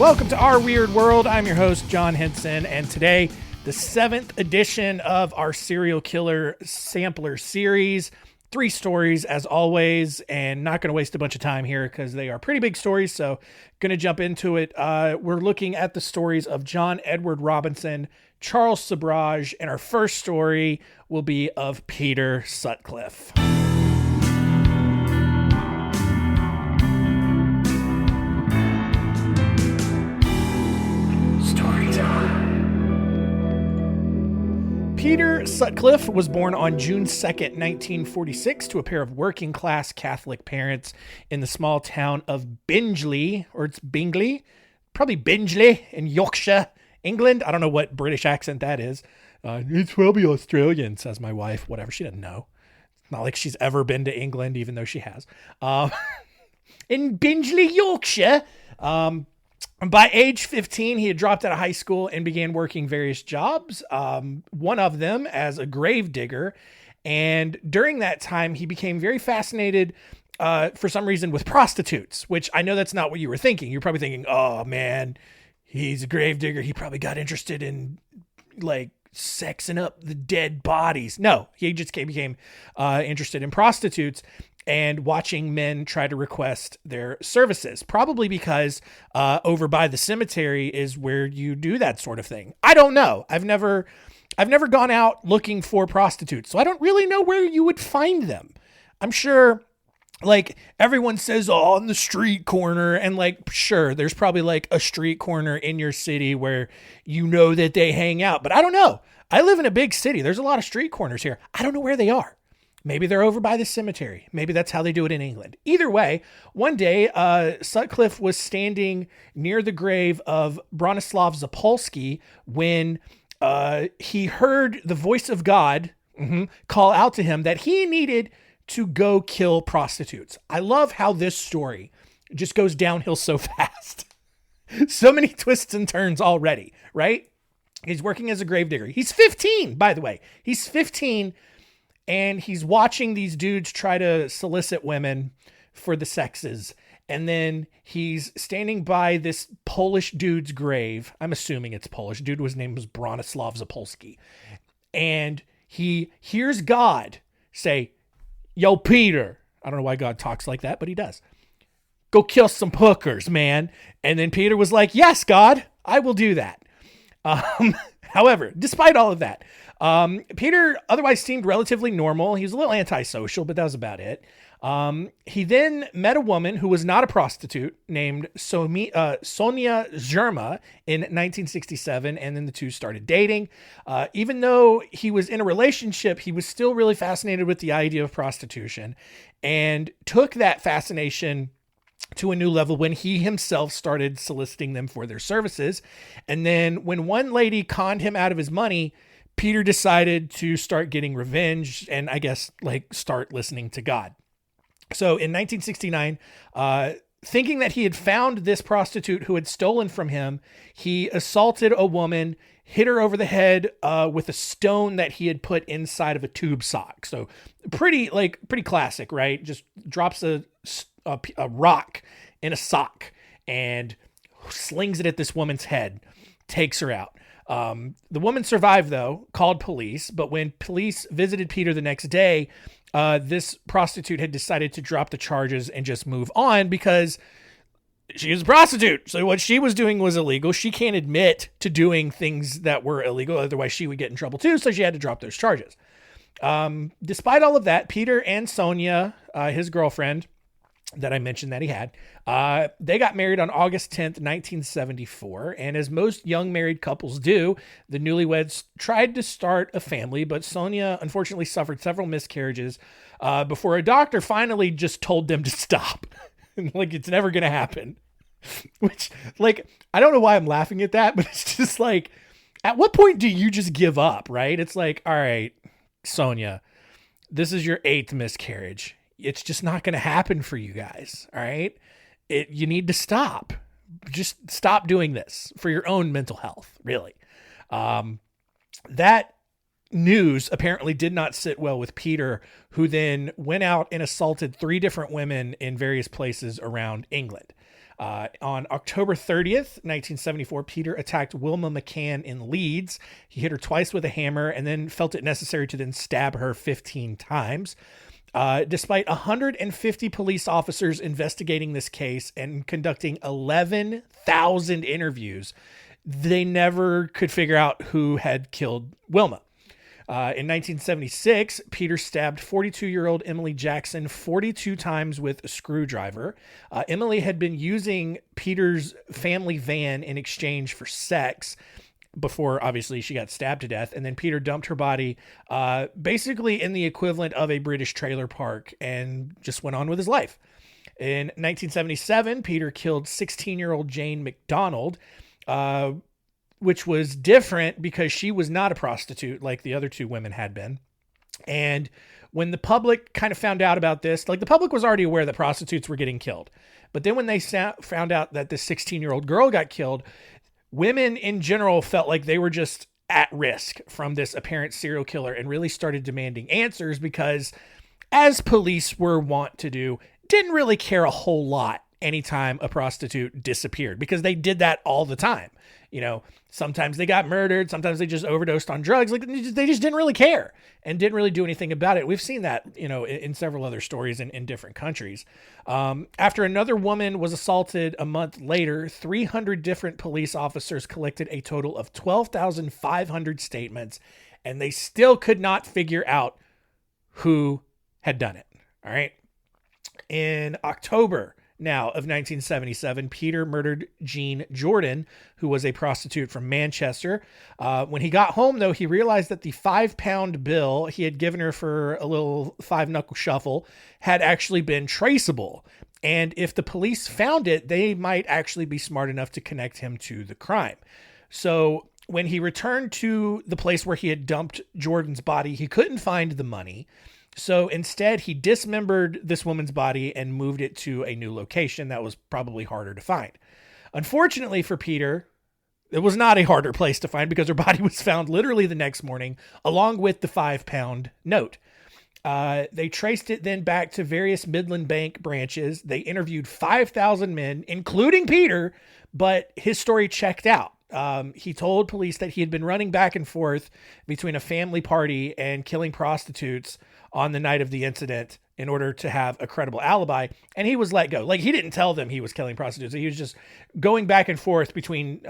Welcome to Our Weird World. I'm your host, John Henson, and today, the 7th edition of our serial killer sampler series. 3 stories, as always, and not going to waste a bunch of time here because they are pretty big stories, so going to jump into it. We're looking at the stories of John Edward Robinson, Charles Sobhraj, and our first story will be of Peter Sutcliffe. Peter Sutcliffe was born on June 2nd, 1946 to a pair of working-class Catholic parents in the small town of Bingley, or it's Bingley, probably Bingley in Yorkshire, England. I don't know what British accent that is. It's probably Australian, says my wife. Whatever, she doesn't know. It's not like she's ever been to England, even though she has. In Bingley, Yorkshire, by age 15, he had dropped out of high school and began working various jobs, one of them as a grave digger. And during that time, he became very fascinated for some reason with prostitutes, which I know that's not what you were thinking. You're probably thinking, oh man, he's a grave digger. He probably got interested in like sexing up the dead bodies. No, he just became interested in prostitutes and watching men try to request their services, probably because over by the cemetery is where you do that sort of thing. I don't know. I've never gone out looking for prostitutes, so I don't really know where you would find them. I'm sure like everyone says, oh, on the street corner, and like, sure, there's probably like a street corner in your city where you know that they hang out, but I don't know. I live in a big city. There's a lot of street corners here. I don't know where they are. Maybe they're over by the cemetery. Maybe that's how they do it in England. Either way, one day, Sutcliffe was standing near the grave of Bronislaw Zapolsky when he heard the voice of God call out to him that he needed to go kill prostitutes. I love how this story just goes downhill so fast. So many twists and turns already, right? He's working as a gravedigger. He's 15, by the way. He's 15. And he's watching these dudes try to solicit women for the sexes. And then he's standing by this Polish dude's grave. I'm assuming it's Polish. Dude, his name was Bronislaw Zapolsky. And he hears God say, yo, Peter. I don't know why God talks like that, but he does. Go kill some hookers, man. And then Peter was like, yes, God, I will do that. However, despite all of that, Peter otherwise seemed relatively normal. He was a little antisocial, but that was about it. He then met a woman who was not a prostitute named Sonia Zerma in 1967, and then the two started dating. Even though he was in a relationship, he was still really fascinated with the idea of prostitution and took that fascination to a new level when he himself started soliciting them for their services. And then when one lady conned him out of his money, Peter decided to start getting revenge and I guess like start listening to God. So in 1969, thinking that he had found this prostitute who had stolen from him, he assaulted a woman, hit her over the head with a stone that he had put inside of a tube sock. So pretty classic, right? Just drops a rock in a sock and slings it at this woman's head, takes her out. The woman survived though, called police, but when police visited Peter the next day, this prostitute had decided to drop the charges and just move on because she is a prostitute. So what she was doing was illegal. She can't admit to doing things that were illegal. Otherwise she would get in trouble too. So she had to drop those charges. Despite all of that, Peter and Sonia, his girlfriend that I mentioned that he had, they got married on August 10th, 1974. And as most young married couples do, the newlyweds tried to start a family, but Sonia unfortunately suffered several miscarriages before a doctor finally just told them to stop. Like, it's never going to happen. Which, like, I don't know why I'm laughing at that, but it's just like, at what point do you just give up, right? It's like, all right, Sonia, this is your 8th miscarriage. It's just not going to happen for you guys. All right. You need to stop. Just stop doing this for your own mental health. Really. That news apparently did not sit well with Peter, who then went out and assaulted 3 different women in various places around England. On October 30th, 1974, Peter attacked Wilma McCann in Leeds. He hit her twice with a hammer and then felt it necessary to then stab her 15 times. Despite 150 police officers investigating this case and conducting 11,000 interviews, they never could figure out who had killed Wilma. In 1976, Peter stabbed 42-year-old Emily Jackson 42 times with a screwdriver. Emily had been using Peter's family van in exchange for sex before, obviously, she got stabbed to death. And then Peter dumped her body basically in the equivalent of a British trailer park and just went on with his life. In 1977, Peter killed 16-year-old Jane McDonald, which was different because she was not a prostitute like the other two women had been. And when the public kind of found out about this, like the public was already aware that prostitutes were getting killed. But then when they found out that this 16-year-old girl got killed, women in general felt like they were just at risk from this apparent serial killer and really started demanding answers because, as police were wont to do, didn't really care a whole lot anytime a prostitute disappeared because they did that all the time. You know, sometimes they got murdered, sometimes they just overdosed on drugs. Like they just didn't really care and didn't really do anything about it. We've seen that, you know, in several other stories in different countries. After another woman was assaulted a month later, 300 different police officers collected a total of 12,500 statements, and they still could not figure out who had done it. All right. In October now of 1977, Peter murdered Jean Jordan, who was a prostitute from Manchester. When he got home, though, he realized that the £5 bill he had given her for a little five-knuckle shuffle had actually been traceable. And if the police found it, they might actually be smart enough to connect him to the crime. So when he returned to the place where he had dumped Jordan's body, he couldn't find the money. So instead, he dismembered this woman's body and moved it to a new location that was probably harder to find. Unfortunately for Peter, it was not a harder place to find because her body was found literally the next morning, along with the £5 note. They traced it then back to various Midland Bank branches. They interviewed 5,000 men, including Peter, but his story checked out. He told police that he had been running back and forth between a family party and killing prostitutes on the night of the incident in order to have a credible alibi. And he was let go. Like, he didn't tell them he was killing prostitutes. He was just going back and forth between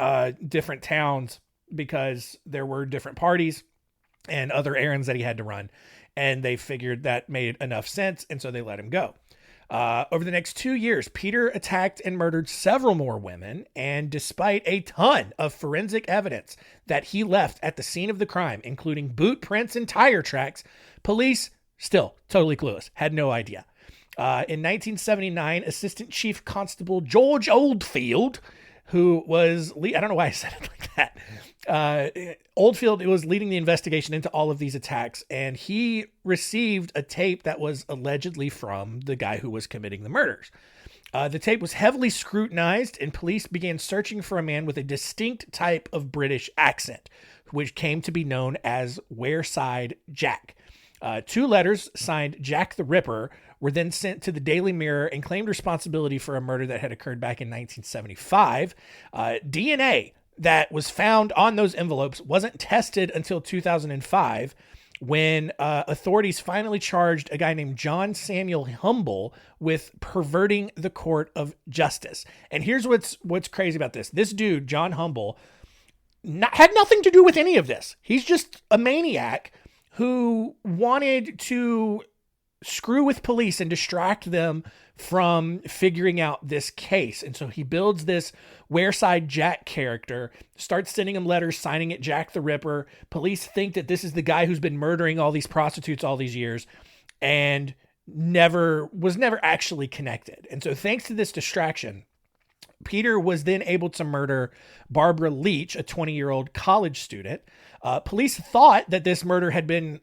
different towns because there were different parties and other errands that he had to run. And they figured that made enough sense. And so they let him go. Over the next 2 years, Peter attacked and murdered several more women. And despite a ton of forensic evidence that he left at the scene of the crime, including boot prints and tire tracks, police still totally clueless, had no idea. In 1979, Assistant Chief Constable George Oldfield, who was, I don't know why I said it like that. Oldfield was leading the investigation into all of these attacks, and he received a tape that was allegedly from the guy who was committing the murders. The tape was heavily scrutinized, and police began searching for a man with a distinct type of British accent, which came to be known as Wareside Jack. 2 letters signed Jack the Ripper were then sent to the Daily Mirror and claimed responsibility for a murder that had occurred back in 1975. DNA that was found on those envelopes wasn't tested until 2005 when authorities finally charged a guy named John Samuel Humble with perverting the court of justice. And here's what's crazy about this. This dude, John Humble, had nothing to do with any of this. He's just a maniac who wanted to screw with police and distract them from figuring out this case. And so he builds this Wareside Jack character, starts sending him letters, signing it Jack the Ripper. Police think that this is the guy who's been murdering all these prostitutes all these years and was never actually connected. And so thanks to this distraction, Peter was then able to murder Barbara Leach, a 20-year-old college student. Police thought that this murder had been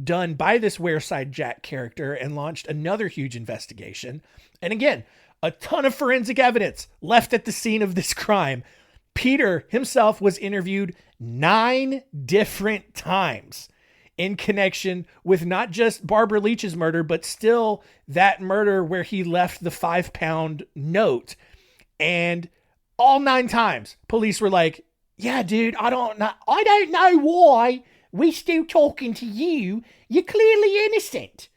done by this Wareside Jack character and launched another huge investigation. And again, a ton of forensic evidence left at the scene of this crime. Peter himself was interviewed 9 different times in connection with not just Barbara Leach's murder, but still that murder where he left the £5 note. And all 9 times, police were like, yeah, dude, I don't know why we're still talking to you. You're clearly innocent.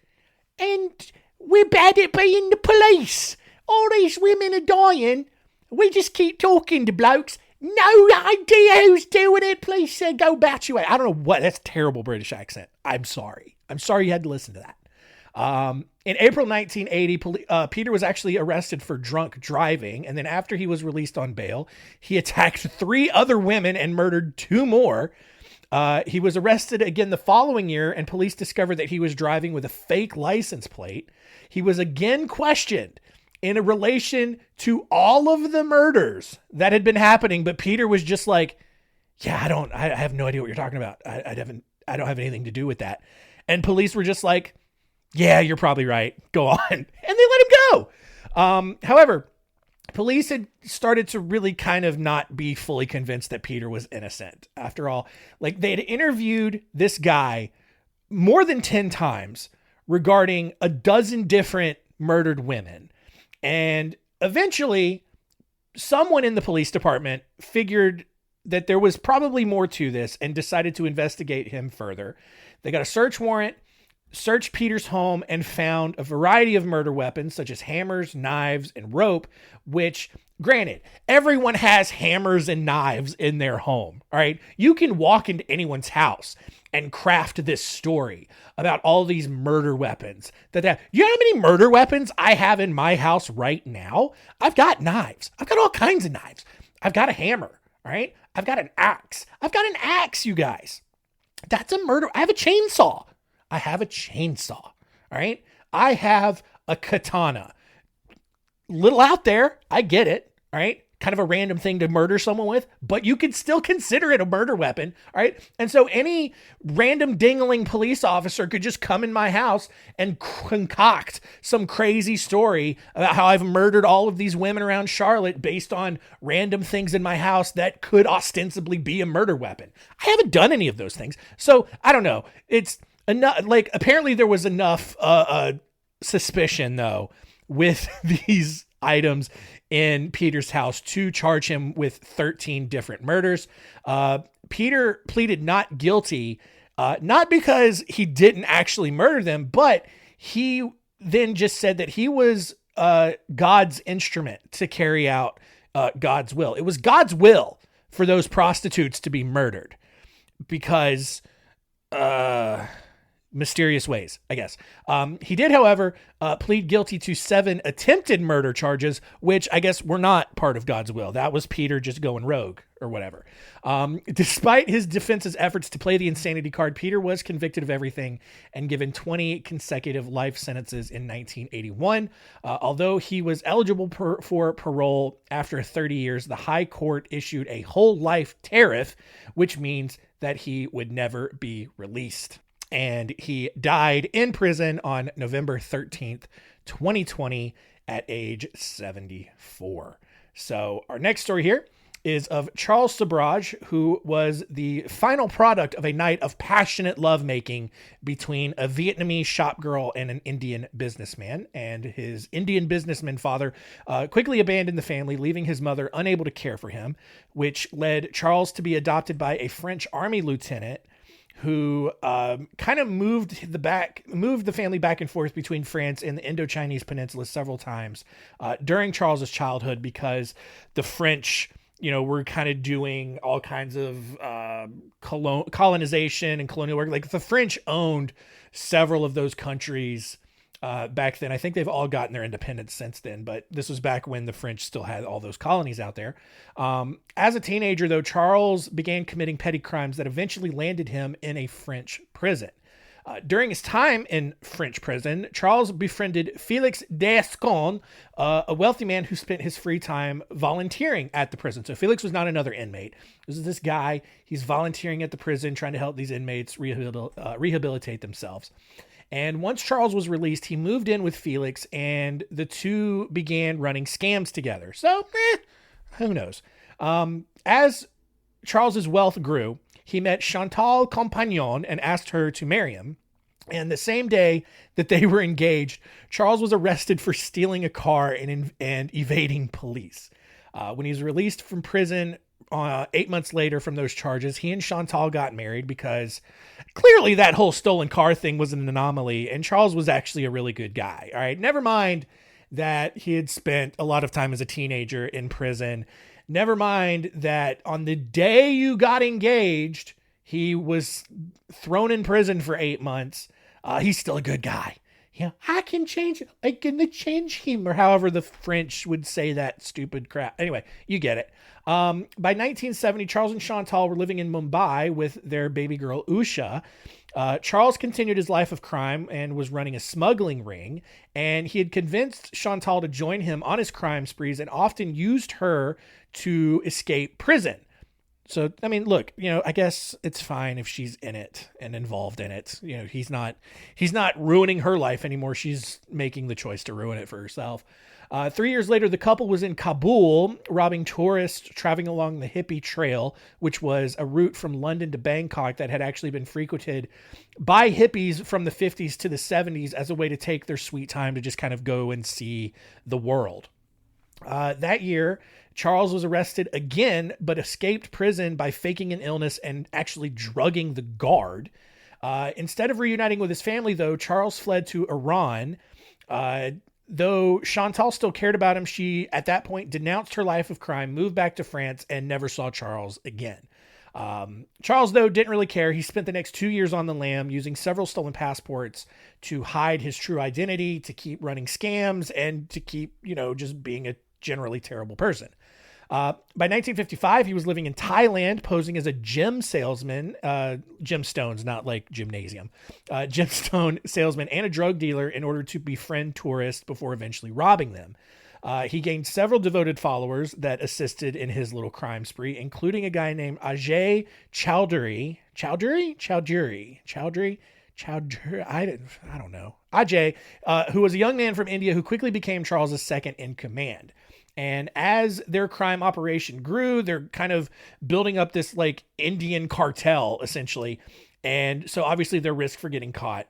And we're bad at being the police. All these women are dying. We just keep talking to blokes. No idea who's doing it. Please go back to it. I don't know what. That's a terrible British accent. I'm sorry. I'm sorry you had to listen to that. In April 1980, Peter was actually arrested for drunk driving. And then after he was released on bail, he attacked 3 other women and murdered 2 more. He was arrested again the following year, and police discovered that he was driving with a fake license plate. He was again questioned in a relation to all of the murders that had been happening. But Peter was just like, yeah, I have no idea what you're talking about. I don't have anything to do with that. And police were just like, yeah, you're probably right. Go on. And they let him go. However, police had started to really kind of not be fully convinced that Peter was innocent. After all, like, they had interviewed this guy more than 10 times regarding a dozen different murdered women. And eventually someone in the police department figured that there was probably more to this and decided to investigate him further. They got a search warrant, searched Peter's home, and found a variety of murder weapons such as hammers, knives, and rope, which, granted, everyone has hammers and knives in their home. All right. You can walk into anyone's house and craft this story about all these murder weapons you know how many murder weapons I have in my house right now? I've got knives. I've got all kinds of knives. I've got a hammer. All right. I've got an axe. You guys. That's a murder. I have a chainsaw. All right. I have a katana. Little out there. I get it. All right. Kind of a random thing to murder someone with, but you could still consider it a murder weapon. All right. And so any random dingling police officer could just come in my house and concoct some crazy story about how I've murdered all of these women around Charlotte based on random things in my house that could ostensibly be a murder weapon. I haven't done any of those things. So I don't know. It's enough. Like, apparently there was enough suspicion though with these items in Peter's house to charge him with 13 different murders. Peter pleaded not guilty, not because he didn't actually murder them, but he then just said that he was God's instrument to carry out God's will. It was God's will for those prostitutes to be murdered because mysterious ways, I guess. He did, however, plead guilty to 7 attempted murder charges, which I guess were not part of God's will. That was Peter just going rogue or whatever. Despite his defense's efforts to play the insanity card, Peter was convicted of everything and given 20 consecutive life sentences in 1981. Although he was eligible for parole after 30 years, the High Court issued a whole life tariff, which means that he would never be released. And he died in prison on November 13th, 2020 at age 74. So our next story here is of Charles Sobhraj, who was the final product of a night of passionate lovemaking between a Vietnamese shop girl and an Indian businessman. And his Indian businessman father quickly abandoned the family, leaving his mother unable to care for him, which led Charles to be adopted by a French army lieutenant who kind of moved the family back and forth between France and the Indochinese Peninsula several times during Charles's childhood, because the French, were kind of doing all kinds of colonization and colonial work. Like, the French owned several of those countries back then. I think they've all gotten their independence since then, but this was back when the French still had all those colonies out there. As a teenager, though, Charles began committing petty crimes that eventually landed him in a French prison. During his time in French prison, Charles befriended Félix d'Escon, a wealthy man who spent his free time volunteering at the prison. So Felix was not another inmate. This is this guy. He's volunteering at the prison, trying to help these inmates rehabilitate themselves. And once Charles was released, he moved in with Felix, and the two began running scams together. So, who knows? As Charles's wealth grew, he met Chantal Compagnon and asked her to marry him. And the same day that they were engaged, Charles was arrested for stealing a car and evading police. When he was released from prison 8 months later from those charges, he and Chantal got married because clearly that whole stolen car thing was an anomaly, and Charles was actually a really good guy. All right, never mind that he had spent a lot of time as a teenager in prison. Never mind that on the day you got engaged, he was thrown in prison for 8 months. He's still a good guy. Yeah, I can change him, or however the French would say that stupid crap. Anyway, you get it. By 1970, Charles and Chantal were living in Mumbai with their baby girl, Usha. Charles continued his life of crime and was running a smuggling ring, and he had convinced Chantal to join him on his crime sprees and often used her to escape prison. So, I mean, look, I guess it's fine if she's in it and involved in it. He's not ruining her life anymore. She's making the choice to ruin it for herself. 3 years later, the couple was in Kabul, robbing tourists traveling along the Hippie Trail, which was a route from London to Bangkok that had actually been frequented by hippies from the 50s to the 70s as a way to take their sweet time to just kind of go and see the world. That year, Charles was arrested again, but escaped prison by faking an illness and actually drugging the guard. Instead of reuniting with his family, though, Charles fled to Iran. Though Chantal still cared about him, she, at that point, denounced her life of crime, moved back to France, and never saw Charles again. Charles, though, didn't really care. He spent the next 2 years on the lam, using several stolen passports to hide his true identity, to keep running scams, and to keep, just being a generally terrible person. By 1955, he was living in Thailand, posing as a gem salesman, gemstones, not like gymnasium, gemstone salesman and a drug dealer in order to befriend tourists before eventually robbing them. He gained several devoted followers that assisted in his little crime spree, including a guy named Ajay Chowdhury. I don't know. Ajay, who was a young man from India who quickly became Charles's second in command. And as their crime operation grew, they're kind of building up this like Indian cartel, essentially. And so obviously their risk for getting caught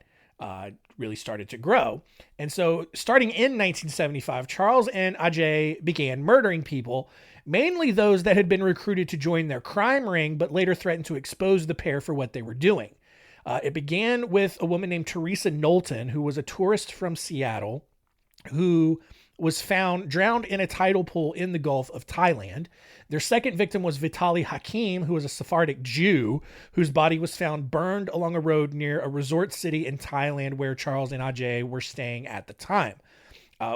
really started to grow. And so starting in 1975, Charles and Ajay began murdering people, mainly those that had been recruited to join their crime ring, but later threatened to expose the pair for what they were doing. It began with a woman named Teresa Knowlton, who was a tourist from Seattle, who was found drowned in a tidal pool in the Gulf of Thailand. Their second victim was Vitaly Hakim, who was a Sephardic Jew, whose body was found burned along a road near a resort city in Thailand where Charles and Ajay were staying at the time.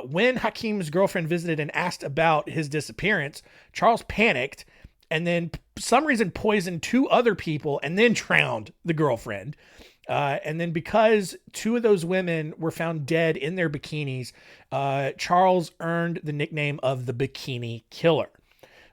When Hakim's girlfriend visited and asked about his disappearance, Charles panicked and then for some reason poisoned two other people and then drowned the girlfriend. And then because two of those women were found dead in their bikinis, Charles earned the nickname of the Bikini Killer.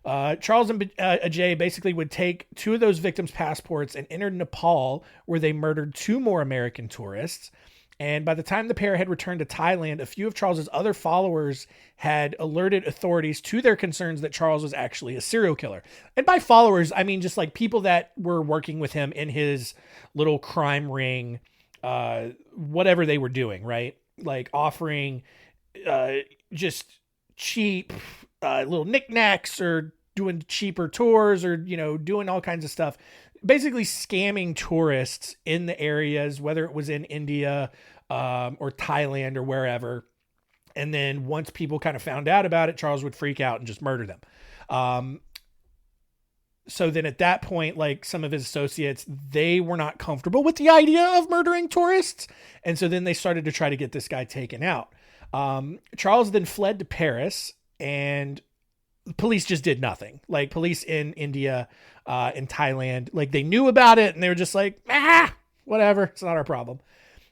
Charles and Ajay basically would take two of those victims' passports and entered Nepal, where they murdered two more American tourists. And by the time the pair had returned to Thailand, a few of Charles's other followers had alerted authorities to their concerns that Charles was actually a serial killer. And by followers, I mean just like people that were working with him in his little crime ring, whatever they were doing, right? Like offering just cheap little knickknacks or doing cheaper tours or, doing all kinds of stuff. Basically scamming tourists in the areas, whether it was in India or Thailand or wherever. And then once people kind of found out about it, Charles would freak out and just murder them. So then at that point, like some of his associates, they were not comfortable with the idea of murdering tourists. And so then they started to try to get this guy taken out. Charles then fled to Paris, and police just did nothing. Like police in India, in Thailand, like they knew about it and they were just like, whatever, it's not our problem.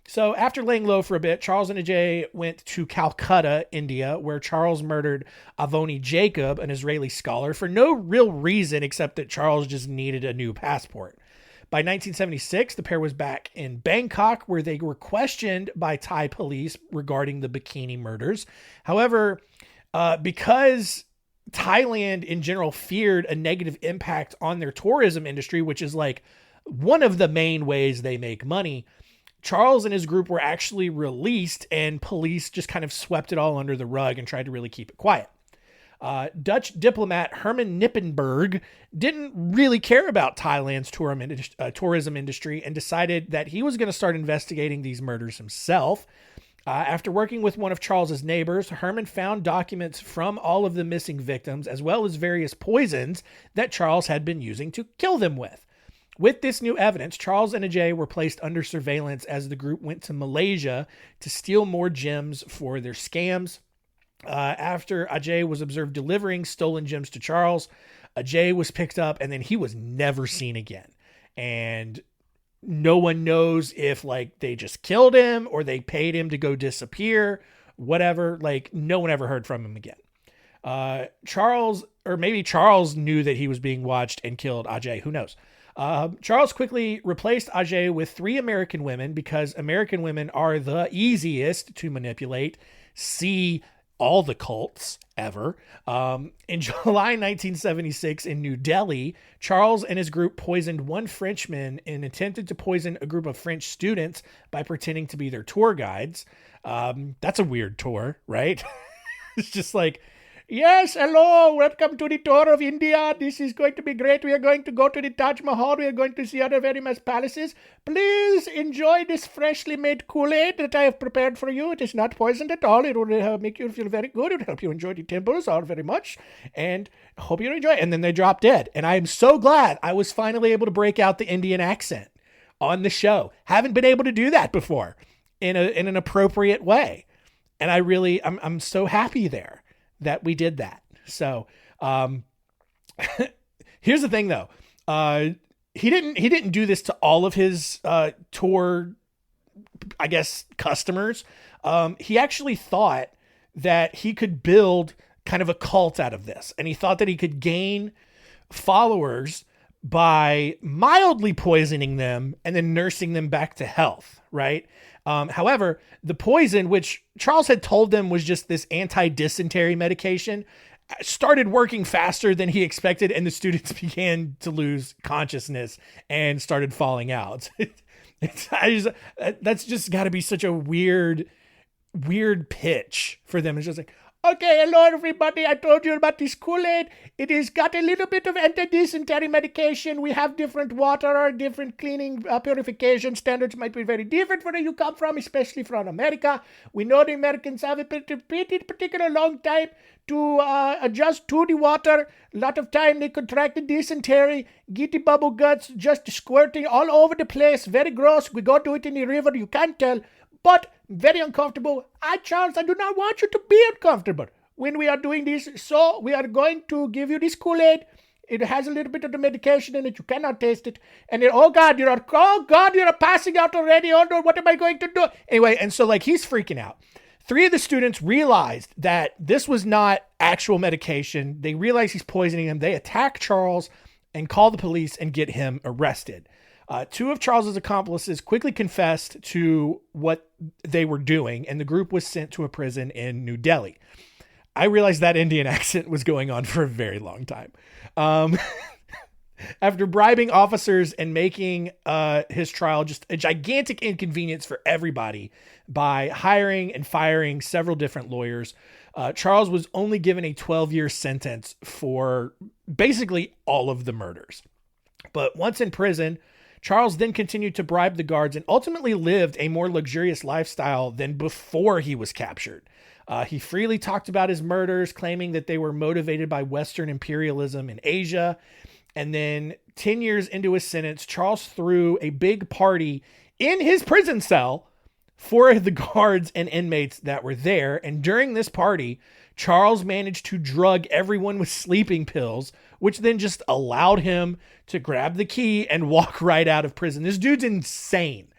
So after laying low for a bit, Charles and Ajay went to Calcutta, India, where Charles murdered Avoni Jacob, an Israeli scholar, for no real reason except that Charles just needed a new passport. By 1976, the pair was back in Bangkok, where they were questioned by Thai police regarding the bikini murders. However, because Thailand in general feared a negative impact on their tourism industry, which is like one of the main ways they make money, Charles and his group were actually released, and police just kind of swept it all under the rug and tried to really keep it quiet. Dutch diplomat Herman Nippenberg didn't really care about Thailand's tourism industry and decided that he was going to start investigating these murders himself. After working with one of Charles's neighbors, Herman found documents from all of the missing victims, as well as various poisons that Charles had been using to kill them with. With this new evidence, Charles and Ajay were placed under surveillance as the group went to Malaysia to steal more gems for their scams. After Ajay was observed delivering stolen gems to Charles, Ajay was picked up and then he was never seen again. And no one knows if like they just killed him or they paid him to go disappear, whatever. Like no one ever heard from him again. Charles, or maybe Charles knew that he was being watched and killed Ajay. Who knows? Charles quickly replaced Ajay with 3 American women because American women are the easiest to manipulate. See all the cults ever. In July 1976 in New Delhi, Charles and his group poisoned one Frenchman and attempted to poison a group of French students by pretending to be their tour guides. That's a weird tour, right? It's just like, yes, hello, welcome to the tour of India. This is going to be great. We are going to go to the Taj Mahal. We are going to see other very nice palaces. Please enjoy this freshly made Kool-Aid that I have prepared for you. It is not poisoned at all. It will make you feel very good. It will help you enjoy the temples all very much. And hope you enjoy it. And then they drop dead. And I am so glad I was finally able to break out the Indian accent on the show. Haven't been able to do that before in an appropriate way. And I'm so happy there that we did that. So, here's the thing though. He didn't do this to all of his, tour, I guess, customers. He actually thought that he could build kind of a cult out of this. And he thought that he could gain followers by mildly poisoning them and then nursing them back to health. Right. However, the poison, which Charles had told them was just this anti-dysentery medication, started working faster than he expected, and the students began to lose consciousness and started falling out. That's just got to be such a weird pitch for them. It's just like, okay, hello everybody. I told you about this Kool-Aid. It has got a little bit of anti-dysentery medication. We have different water, different cleaning, purification standards might be very different where you come from, especially from America. We know the Americans have a pretty particular long time to adjust to the water. A lot of time they contract the dysentery, get the bubble guts just squirting all over the place. Very gross. We go do it in the river. You can't tell. But very uncomfortable. Charles, I do not want you to be uncomfortable when we are doing this. So we are going to give you this Kool-Aid. It has a little bit of the medication in it. You cannot taste it. And then, oh God, you're passing out already. Oh no, what am I going to do? Anyway, and so like he's freaking out. 3 of the students realized that this was not actual medication. They realized he's poisoning them. They attack Charles and call the police and get him arrested. 2 of Charles's accomplices quickly confessed to what they were doing, and the group was sent to a prison in New Delhi. I realized that Indian accent was going on for a very long time. After bribing officers and making his trial just a gigantic inconvenience for everybody by hiring and firing several different lawyers, Charles was only given a 12-year sentence for basically all of the murders. But once in prison, Charles then continued to bribe the guards and ultimately lived a more luxurious lifestyle than before he was captured. He freely talked about his murders, claiming that they were motivated by Western imperialism in Asia. And then 10 years into his sentence, Charles threw a big party in his prison cell for the guards and inmates that were there. And during this party, Charles managed to drug everyone with sleeping pills, which then just allowed him to grab the key and walk right out of prison. This dude's insane.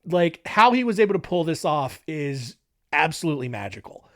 Like, how he was able to pull this off is absolutely magical.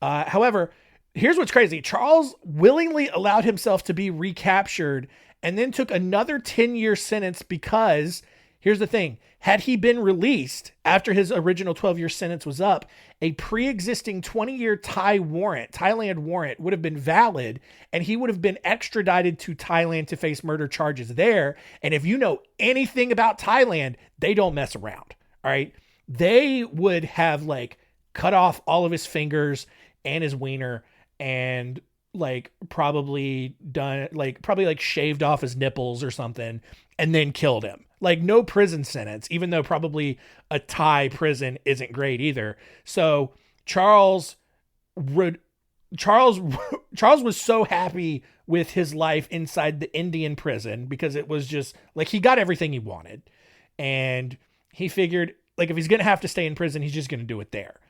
However, here's what's crazy. Charles willingly allowed himself to be recaptured and then took another 10-year sentence because, here's the thing, had he been released after his original 12-year sentence was up, a pre-existing 20-year Thailand warrant would have been valid, and he would have been extradited to Thailand to face murder charges there. And if you know anything about Thailand, they don't mess around. All right. They would have like cut off all of his fingers and his wiener and like probably done, like probably like shaved off his nipples or something and then killed him. Like no prison sentence, even though probably a Thai prison isn't great either. So Charles would Charles Charles was so happy with his life inside the Indian prison because it was just like he got everything he wanted. And he figured like if he's going to have to stay in prison, he's just going to do it there.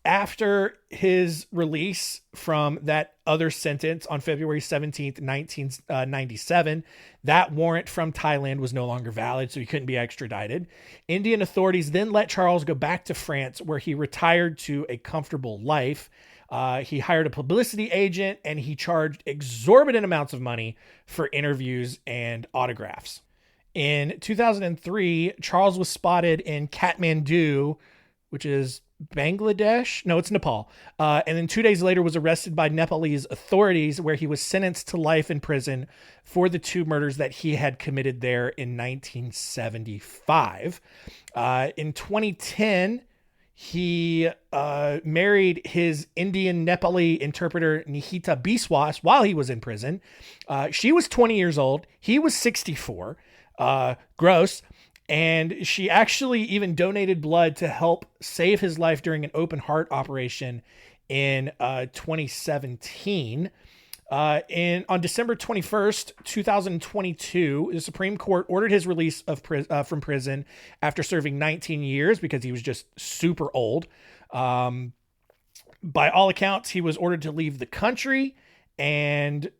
After his release from that other sentence on February 17th, 1997, that warrant from Thailand was no longer valid, so he couldn't be extradited. Indian authorities then let Charles go back to France, where he retired to a comfortable life. He hired a publicity agent, and he charged exorbitant amounts of money for interviews and autographs. In 2003, Charles was spotted in Kathmandu, which is Bangladesh. No, it's Nepal. And then 2 days later was arrested by Nepalese authorities, where he was sentenced to life in prison for the 2 murders that he had committed there in 1975. In 2010, he married his Indian Nepali interpreter Nihita Biswas while he was in prison. She was 20 years old. He was 64. Gross. And she actually even donated blood to help save his life during an open heart operation in 2017. On December 21st, 2022, the Supreme Court ordered his release from prison after serving 19 years because he was just super old. By all accounts, he was ordered to leave the country, and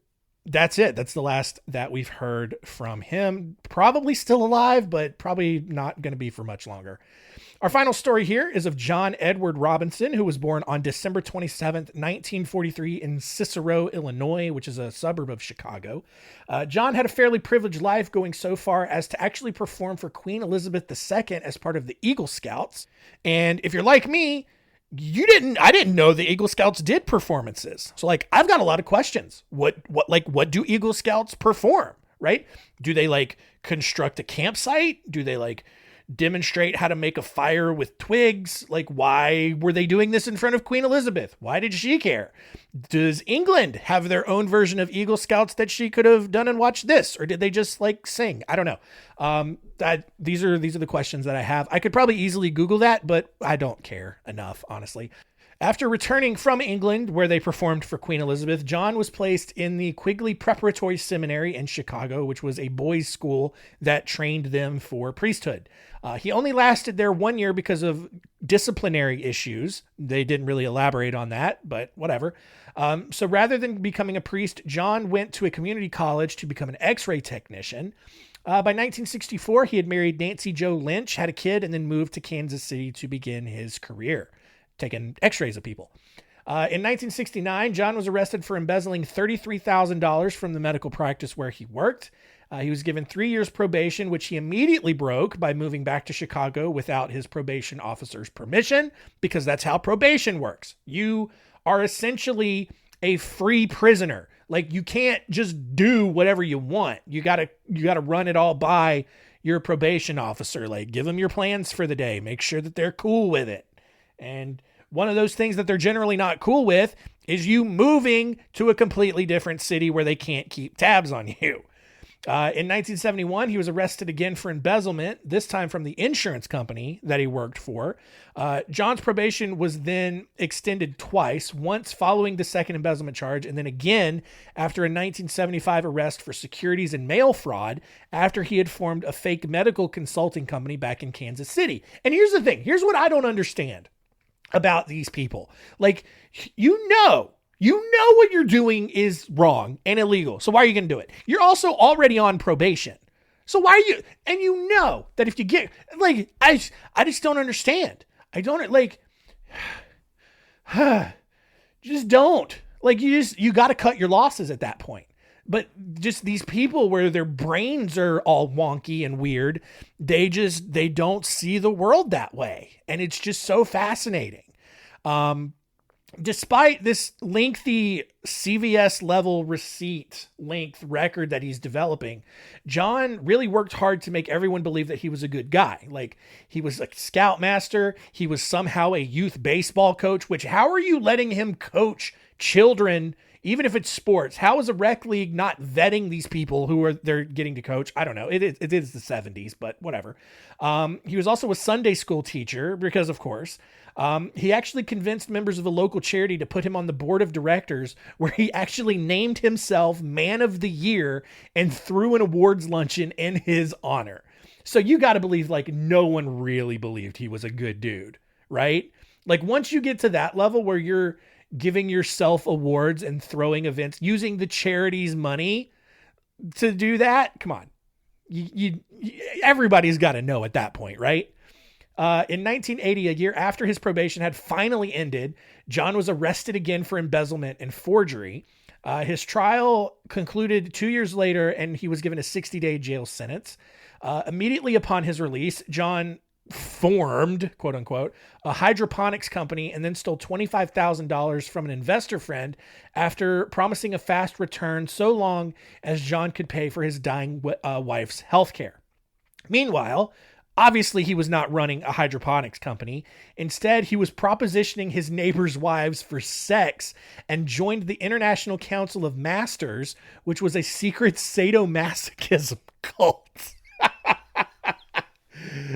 that's it. That's the last that we've heard from him. Probably still alive, but probably not going to be for much longer. Our final story here is of John Edward Robinson, who was born on December 27th, 1943 in Cicero, Illinois, which is a suburb of Chicago. John had a fairly privileged life, going so far as to actually perform for Queen Elizabeth II as part of the Eagle Scouts. And if you're like me, I didn't know the Eagle Scouts did performances. So like, I've got a lot of questions. What do Eagle Scouts perform, right? Do they like construct a campsite? Do they like demonstrate how to make a fire with twigs? Like, why were they doing this in front of Queen Elizabeth? Why did she care? Does England have their own version of Eagle Scouts that she could have done and watched this? Or did they just like sing? I don't know. These are the questions that I have. I could probably easily Google that, but I don't care enough, honestly. After returning from England, where they performed for Queen Elizabeth, John was placed in the Quigley Preparatory Seminary in Chicago, which was a boys' school that trained them for priesthood. He only lasted there 1 year because of disciplinary issues. They didn't really elaborate on that, but whatever. So rather than becoming a priest, John went to a community college to become an X-ray technician. By 1964, he had married Nancy Jo Lynch, had a kid, and then moved to Kansas City to begin his career, taking x-rays of people. In 1969, John was arrested for embezzling $33,000 from the medical practice where he worked. He was given 3 years probation, which he immediately broke by moving back to Chicago without his probation officer's permission, because that's how probation works. You are essentially a free prisoner. Like, you can't just do whatever you want. You gotta run it all by your probation officer. Like, give them your plans for the day. Make sure that they're cool with it. And one of those things that they're generally not cool with is you moving to a completely different city where they can't keep tabs on you. In 1971, he was arrested again for embezzlement, this time from the insurance company that he worked for. John's probation was then extended twice, once following the second embezzlement charge, and then again after a 1975 arrest for securities and mail fraud after he had formed a fake medical consulting company back in Kansas City. And here's the thing. Here's what I don't understand about these people. Like, you know what you're doing is wrong and illegal. So why are you going to do it? You're also already on probation. So why are you, and you know that if you get, like, I just don't understand. I don't, like, just don't. Like, you got to cut your losses at that point. But just these people where their brains are all wonky and weird, they don't see the world that way. And it's just so fascinating. Despite this lengthy CVS level receipt length record that he's developing, John really worked hard to make everyone believe that he was a good guy. Like, he was a scoutmaster. He was somehow a youth baseball coach, which, how are you letting him coach children, even if it's sports? How is a rec league not vetting these people who are they're getting to coach? I don't know. It is the 70s, but whatever. He was also a Sunday school teacher because, of course. He actually convinced members of a local charity to put him on the board of directors, where he actually named himself Man of the Year and threw an awards luncheon in his honor. So you got to believe, like, no one really believed he was a good dude, right? Like, once you get to that level where you're giving yourself awards and throwing events using the charity's money to do that, come on. Everybody's got to know at that point, right? In 1980, a year after his probation had finally ended, John was arrested again for embezzlement and forgery. His trial concluded 2 years later, and he was given a 60-day jail sentence. Immediately upon his release, John formed, quote unquote, a hydroponics company and then stole $25,000 from an investor friend after promising a fast return so long as John could pay for his dying wife's health care. Meanwhile, obviously, he was not running a hydroponics company. Instead, he was propositioning his neighbors' wives for sex and joined the International Council of Masters, which was a secret sadomasochism cult.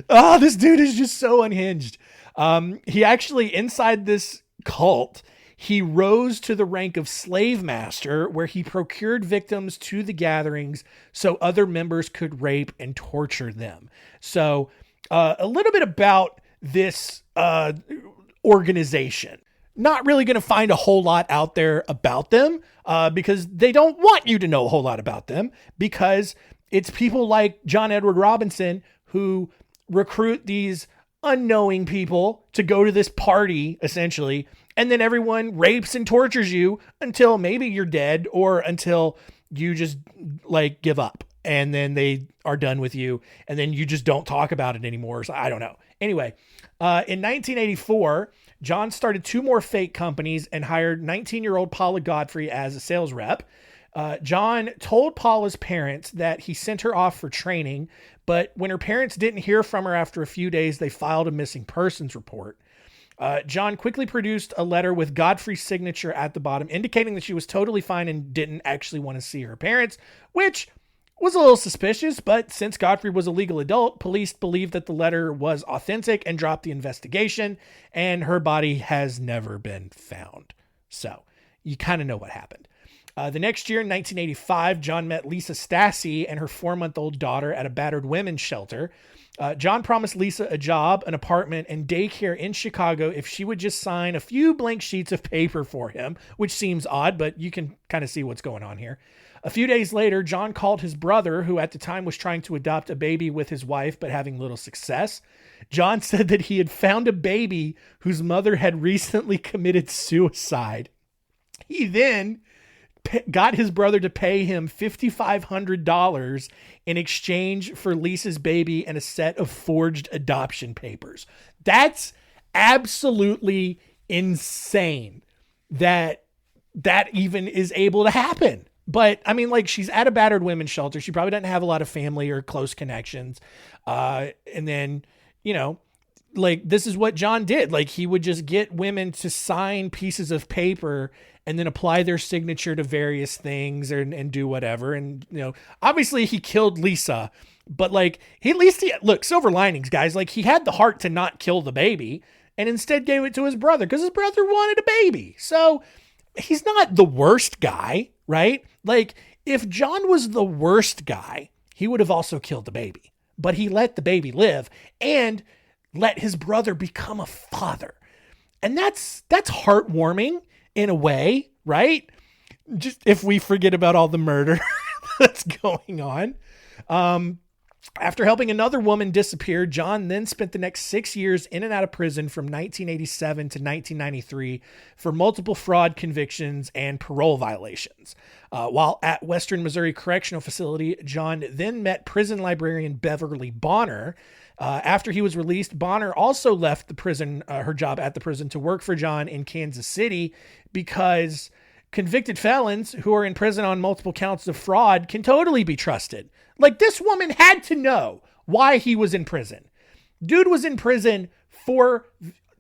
Oh, this dude is just so unhinged. He actually, inside this cult, he rose to the rank of slave master, where he procured victims to the gatherings so other members could rape and torture them. So a little bit about this organization. Not really going to find a whole lot out there about them because they don't want you to know a whole lot about them, because it's people like John Edward Robinson who recruit these unknowing people to go to this party, essentially, and then everyone rapes and tortures you until maybe you're dead or until you just, like, give up, and then they are done with you, and then you just don't talk about it anymore. So I don't know. Anyway, in 1984, John started 2 more fake companies and hired 19-year-old Paula Godfrey as a sales rep. John told Paula's parents that he sent her off for training, but when her parents didn't hear from her after a few days, they filed a missing persons report. John quickly produced a letter with Godfrey's signature at the bottom, indicating that she was totally fine and didn't actually want to see her parents, which was a little suspicious, but since Godfrey was a legal adult, police believed that the letter was authentic and dropped the investigation, and her body has never been found. So you kind of know what happened. The next year, in 1985, John met Lisa Stassi and her 4-month-old daughter at a battered women's shelter. John promised Lisa a job, an apartment, and daycare in Chicago if she would just sign a few blank sheets of paper for him, which seems odd, but you can kind of see what's going on here. A few days later, John called his brother, who at the time was trying to adopt a baby with his wife, but having little success. John said that he had found a baby whose mother had recently committed suicide. He then got his brother to pay him $5,500 in exchange for Lisa's baby and a set of forged adoption papers. That's absolutely insane that even is able to happen. But I mean, like, she's at a battered women's shelter. She probably doesn't have a lot of family or close connections. And then, you know, like, this is what John did. Like, he would just get women to sign pieces of paper and then apply their signature to various things and do whatever. And, you know, obviously he killed Lisa, but like, look, silver linings, guys. Like, he had the heart to not kill the baby and instead gave it to his brother because his brother wanted a baby. So he's not the worst guy, right? Like, if John was the worst guy, he would have also killed the baby, but he let the baby live and let his brother become a father. And that's heartwarming in a way, right? Just if we forget about all the murder that's going on. After helping another woman disappear, John then spent the next 6 years in and out of prison from 1987 to 1993 for multiple fraud convictions and parole violations. While at Western Missouri Correctional Facility, John then met prison librarian Beverly Bonner. After he was released, Bonner also left the prison, her job at the prison, to work for John in Kansas City because convicted felons who are in prison on multiple counts of fraud can totally be trusted. Like, this woman had to know why he was in prison. Dude was in prison for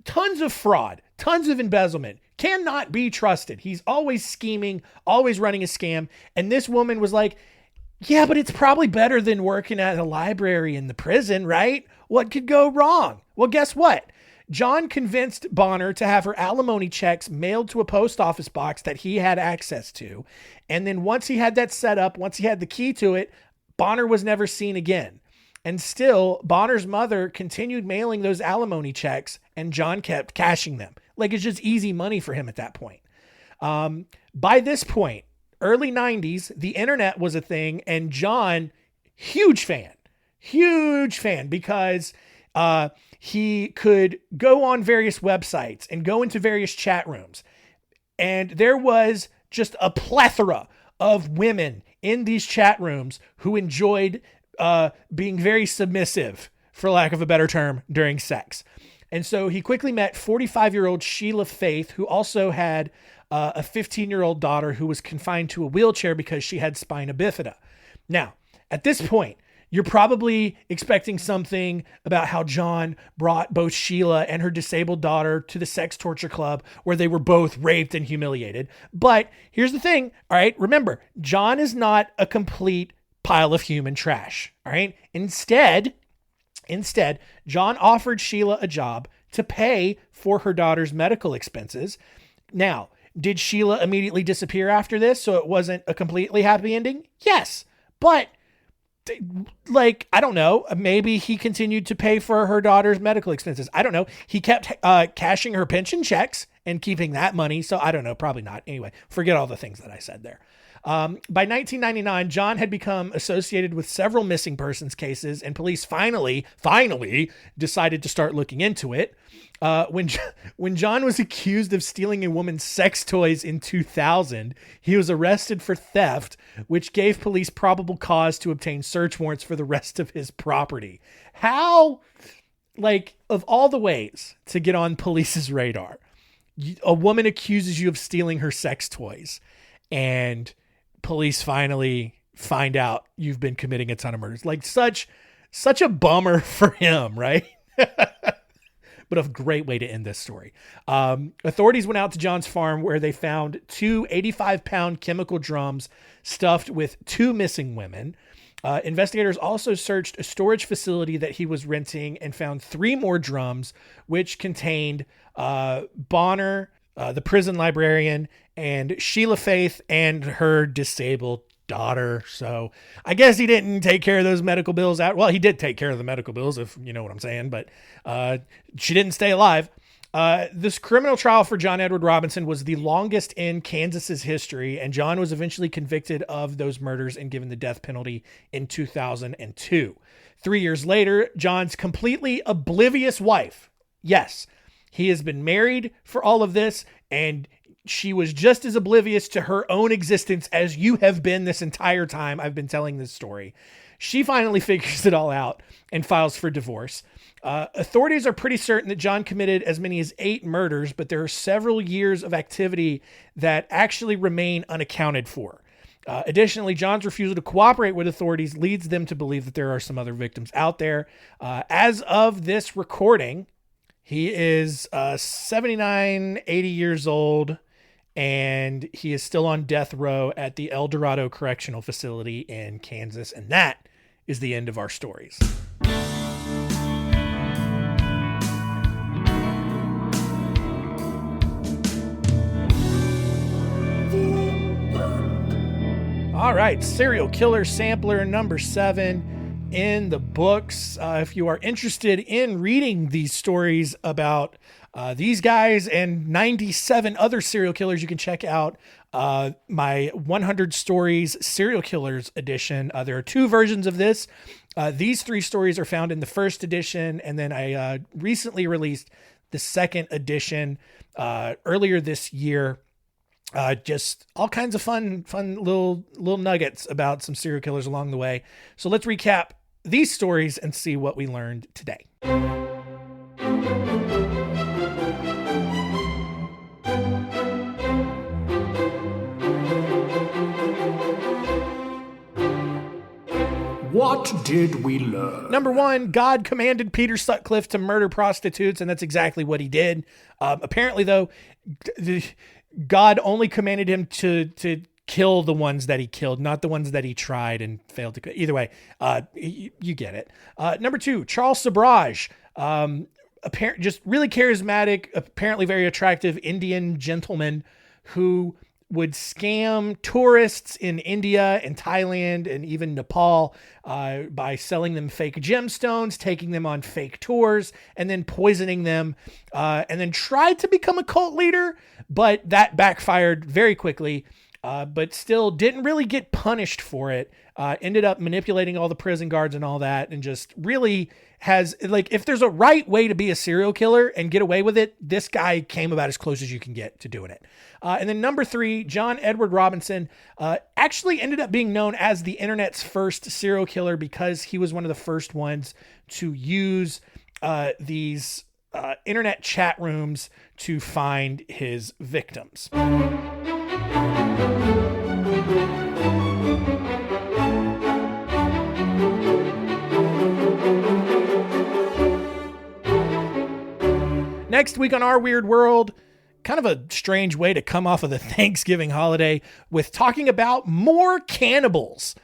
tons of fraud, tons of embezzlement, cannot be trusted. He's always scheming, always running a scam. And this woman was like, yeah, but it's probably better than working at a library in the prison, right? What could go wrong? Well, guess what? John convinced Bonner to have her alimony checks mailed to a post office box that he had access to. And then once he had that set up, once he had the key to it, Bonner was never seen again. And still, Bonner's mother continued mailing those alimony checks, and John kept cashing them. Like, it's just easy money for him at that point. By this point, early 90s, the internet was a thing, and John, huge fan because he could go on various websites and go into various chat rooms. And there was just a plethora of women in these chat rooms who enjoyed being very submissive, for lack of a better term, during sex. And so he quickly met 45-year-old Sheila Faith, who also had a 15-year-old daughter who was confined to a wheelchair because she had spina bifida. Now, at this point, you're probably expecting something about how John brought both Sheila and her disabled daughter to the sex torture club where they were both raped and humiliated. But here's the thing, all right? Remember, John is not a complete pile of human trash, all right? Instead, John offered Sheila a job to pay for her daughter's medical expenses. Now, did Sheila immediately disappear after this so it wasn't a completely happy ending? Yes, but like, I don't know, maybe he continued to pay for her daughter's medical expenses. I don't know. He kept cashing her pension checks and keeping that money. So I don't know, probably not. Anyway, forget all the things that I said there. By 1999, John had become associated with several missing persons cases, and police finally decided to start looking into it. When John was accused of stealing a woman's sex toys in 2000, he was arrested for theft, which gave police probable cause to obtain search warrants for the rest of his property. How, like, of all the ways to get on police's radar, a woman accuses you of stealing her sex toys, and police finally find out you've been committing a ton of murders. Like, such a bummer for him, right? But a great way to end this story. Authorities went out to John's farm where they found two 85-pound chemical drums stuffed with two missing women. Investigators also searched a storage facility that he was renting and found 3 more drums, which contained Bonner, the prison librarian, and Sheila Faith and her disabled daughter. So I guess he didn't take care of those medical bills out. Well, he did take care of the medical bills, if you know what I'm saying, but she didn't stay alive. This criminal trial for John Edward Robinson was the longest in Kansas's history, and John was eventually convicted of those murders and given the death penalty in 2002. 3 years later, John's completely oblivious wife, yes, he has been married for all of this, and she was just as oblivious to her own existence as you have been this entire time I've been telling this story. She finally figures it all out and files for divorce. Authorities are pretty certain that John committed as many as 8 murders, but there are several years of activity that actually remain unaccounted for. Additionally, John's refusal to cooperate with authorities leads them to believe that there are some other victims out there. As of this recording, he is 79, 80 years old, and he is still on death row at the El Dorado Correctional Facility in Kansas. And that is the end of our stories. All right, serial killer sampler number 7 in the books. If you are interested in reading these stories about these guys and 97 other serial killers, you can check out my 100 Stories Serial Killers edition. There are 2 versions of this. These 3 stories are found in the first edition, and then I recently released the second edition earlier this year. Just all kinds of fun little nuggets about some serial killers along the way. So let's recap these stories and see what we learned today. What did we learn? Number 1, God commanded Peter Sutcliffe to murder prostitutes, and that's exactly what he did. Apparently, though, God only commanded him to kill the ones that he killed, not the ones that he tried and failed to. Either way, you get it. Number 2, Charles Sobhraj, just really charismatic, apparently very attractive Indian gentleman who would scam tourists in India and Thailand and even Nepal by selling them fake gemstones, taking them on fake tours, and then poisoning them, and then tried to become a cult leader, but that backfired very quickly, but still didn't really get punished for it. Ended up manipulating all the prison guards and all that, and just really has, like, if there's a right way to be a serial killer and get away with it, this guy came about as close as you can get to doing it. And then number 3, John Edward Robinson, actually ended up being known as the internet's first serial killer because he was one of the first ones to use these internet chat rooms to find his victims. Next week on Our Weird World, kind of a strange way to come off of the Thanksgiving holiday with talking about more cannibals.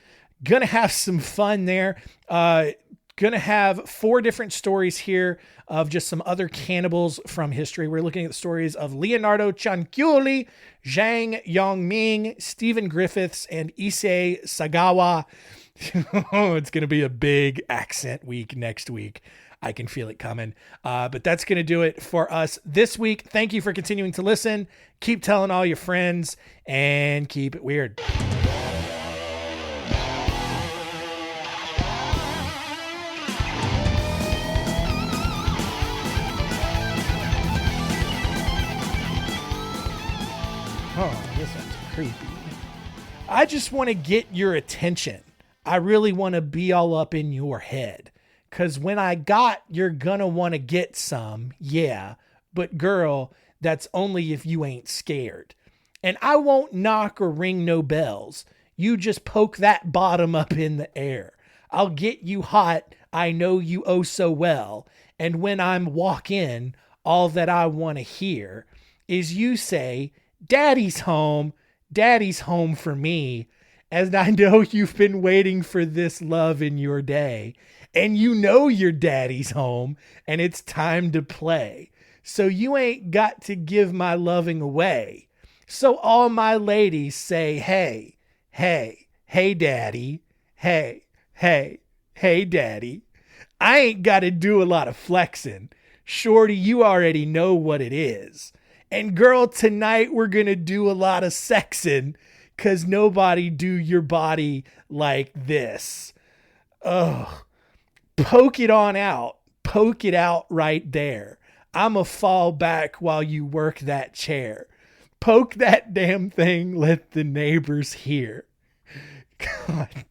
Gonna have some fun there. Gonna have 4 different stories here of just some other cannibals from history. We're looking at the stories of Leonardo Cianciulli, Zhang Yongming, Stephen Griffiths, and Issei Sagawa. It's gonna be a big accent week next week. I can feel it coming. But that's going to do it for us this week. Thank you for continuing to listen. Keep telling all your friends and keep it weird. Oh, this one's creepy. I just want to get your attention. I really want to be all up in your head. Cause when I got, you're gonna want to get some. Yeah. But girl, that's only if you ain't scared. And I won't knock or ring no bells. You just poke that bottom up in the air. I'll get you hot. I know you oh so well. And when I'm walk in, all that I want to hear is you say, Daddy's home for me. As I know you've been waiting for this love in your day. And you know your daddy's home and it's time to play. So you ain't got to give my loving away. So all my ladies say, hey, hey, hey, daddy. Hey, hey, hey, daddy. I ain't got to do a lot of flexing. Shorty, you already know what it is. And girl, tonight we're going to do a lot of sexing because nobody do your body like this. Ugh. Poke it on out. Poke it out right there. I'ma fall back while you work that chair. Poke that damn thing, let the neighbors hear. God.